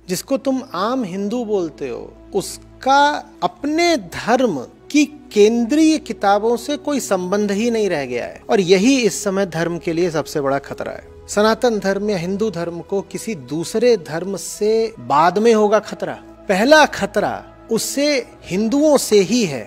जिसको तुम आम हिंदू बोलते हो, उसका अपने धर्म की केंद्रीय किताबों से कोई संबंध ही नहीं रह गया है। और यही इस समय धर्म के लिए सबसे बड़ा खतरा है। सनातन धर्म या हिंदू धर्म को किसी दूसरे धर्म से बाद में होगा खतरा। पहला खतरा उससे हिंदुओं से ही है,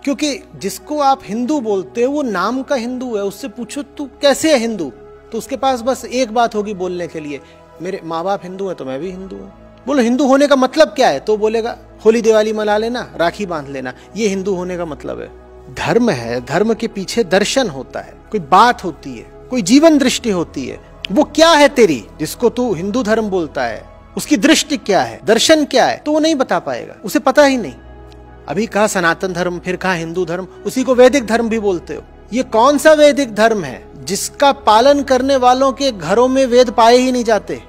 क्योंकि जिसको आप हिंदू बोलते हो वो नाम का हिंदू है। उससे पूछो तू कैसे है हिंदू, तो उसके पास बस एक बात होगी बोलने के लिए, मेरे माँ बाप हिंदू हैं तो मैं भी हिंदू हूँ। बोलो हिंदू होने का मतलब क्या है, तो बोलेगा होली दिवाली मना लेना, राखी बांध लेना, ये हिंदू होने का मतलब है। धर्म है, धर्म के पीछे दर्शन होता है, कोई बात होती है, कोई जीवन दृष्टि होती है। वो क्या है तेरी, जिसको तू हिंदू धर्म बोलता है, उसकी दृष्टि क्या है, दर्शन क्या है, तो वो नहीं बता पाएगा, उसे पता ही नहीं। अभी कहा सनातन धर्म, फिर कहा हिंदू धर्म, उसी को वैदिक धर्म भी बोलते हो। ये कौन सा वैदिक धर्म है जिसका पालन करने वालों के घरों में वेद पाए ही नहीं जाते?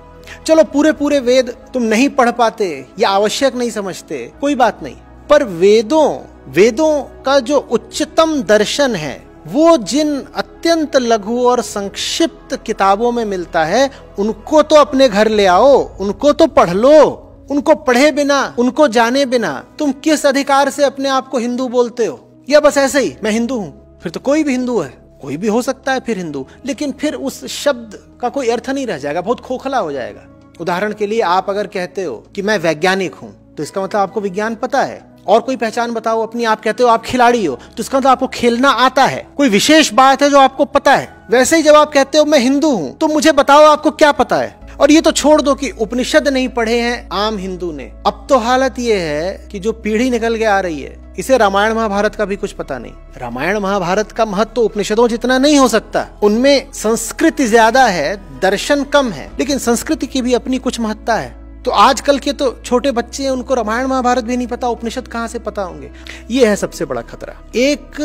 चलो पूरे वेद तुम नहीं पढ़ पाते या आवश्यक नहीं समझते, कोई बात नहीं, पर वेदों का जो उच्चतम दर्शन है वो जिन अत्यंत लघु और संक्षिप्त किताबों में मिलता है, उनको तो अपने घर ले आओ, उनको तो पढ़ लो। उनको पढ़े बिना, उनको जाने बिना तुम किस अधिकार से अपने आप को हिंदू बोलते हो? या बस ऐसे ही मैं हिंदू हूं, फिर तो कोई भी हिंदू है, कोई भी हो सकता है फिर हिंदू, लेकिन फिर उस शब्द का कोई अर्थ नहीं रह जाएगा, बहुत खोखला हो जाएगा। उदाहरण के लिए आप अगर कहते हो कि मैं वैज्ञानिक हूं, तो इसका मतलब आपको विज्ञान पता है। और कोई पहचान बताओ अपनी, आप कहते हो आप खिलाड़ी हो, तो इसका मतलब आपको खेलना आता है, कोई विशेष बात है जो आपको पता है। वैसे ही जब आप कहते हो मैं हिंदू हूं, तो मुझे बताओ आपको क्या पता है। और ये तो छोड़ दो कि उपनिषद नहीं पढ़े हैं आम हिंदू ने, अब तो हालत ये है कि जो पीढ़ी निकल के आ रही है, इसे रामायण महाभारत का भी कुछ पता नहीं। रामायण महाभारत का महत्व तो उपनिषदों जितना नहीं हो सकता, उनमें संस्कृति ज्यादा है, दर्शन कम है, लेकिन संस्कृति की भी अपनी कुछ महत्ता है। तो आजकल के तो छोटे बच्चे हैं, उनको रामायण महाभारत भी नहीं पता, उपनिषद कहाँ से पता होंगे? ये है सबसे बड़ा खतरा। एक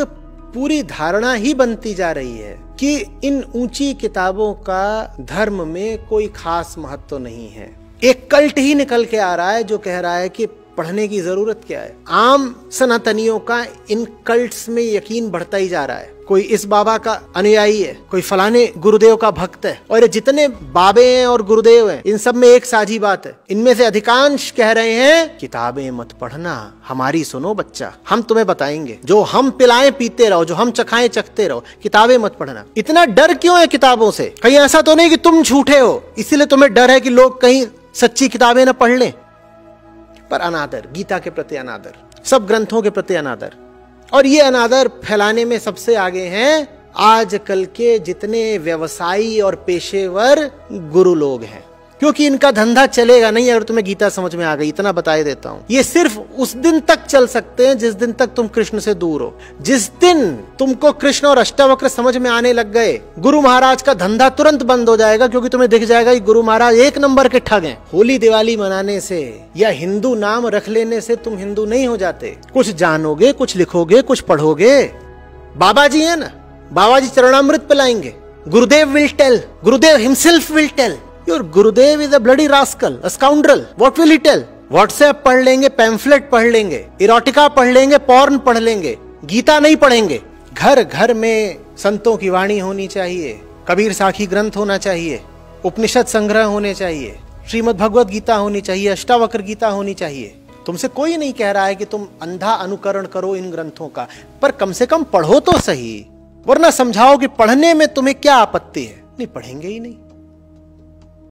पूरी धारणा ही बनती जा रही है कि इन ऊंची किताबों का धर्म में कोई खास महत्व नहीं है। एक कल्ट ही निकल के आ रहा है जो कह रहा है कि पढ़ने की जरूरत क्या है। आम सनातनियों का इन कल्ट्स में यकीन बढ़ता ही जा रहा है। कोई इस बाबा का अनुयायी है, कोई फलाने गुरुदेव का भक्त है, और ये जितने बाबे हैं और गुरुदेव हैं, इन सब में एक साझी बात है। इनमें से अधिकांश कह रहे हैं किताबें मत पढ़ना, हमारी सुनो बच्चा, हम तुम्हें बताएंगे, जो हम पिलाएं पीते रहो, जो हम चखाएं चखते रहो, किताबें मत पढ़ना। इतना डर क्यों है किताबों से? कहीं ऐसा तो नहीं कि तुम झूठे हो इसीलिए तुम्हें डर है कि लोग कहीं सच्ची किताबें न पढ़ लें? पर अनादर, गीता के प्रति अनादर, सब ग्रंथों के प्रति अनादर, और ये अनादर फैलाने में सबसे आगे हैं आजकल के जितने व्यवसायी और पेशेवर गुरु लोग हैं, क्योंकि इनका धंधा चलेगा नहीं अगर तुम्हें गीता समझ में आ गई। इतना बताए देता हूं, ये सिर्फ उस दिन तक चल सकते हैं जिस दिन तक तुम कृष्ण से दूर हो। जिस दिन तुमको कृष्ण और अष्टावक्र समझ में आने लग गए, गुरु महाराज का धंधा तुरंत बंद हो जाएगा, क्योंकि तुम्हें दिख जाएगा कि गुरु महाराज एक नंबर के ठग हैं। होली दिवाली मनाने से या हिंदू नाम रख लेने से तुम हिंदू नहीं हो जाते। कुछ जानोगे, कुछ लिखोगे, कुछ पढ़ोगे। बाबा जी है ना, बाबा जी चरणामृत पिलाएंगे, Gurudev will tell, Gurudev himself will tell, Your Gurudev is a bloody rascal, a scoundrel. What will he tell? WhatsApp पढ़ लेंगे, पैम्फलेट पढ़ लेंगे, इरोटिका पढ़ लेंगे, पॉर्न पढ़ लेंगे, गीता नहीं पढ़ेंगे। घर घर में संतों की वाणी होनी चाहिए, कबीर साखी ग्रंथ होना चाहिए, उपनिषद संग्रह होने चाहिए, श्रीमद् भगवद गीता होनी चाहिए, अष्टावक्र गीता होनी चाहिए। तुमसे कोई नहीं कह रहा है कि तुम अंधा अनुकरण करो इन ग्रंथों का, पर कम से कम पढ़ो तो सही, वरना समझाओ कि पढ़ने में तुम्हें क्या आपत्ति है। नहीं पढ़ेंगे ही नहीं।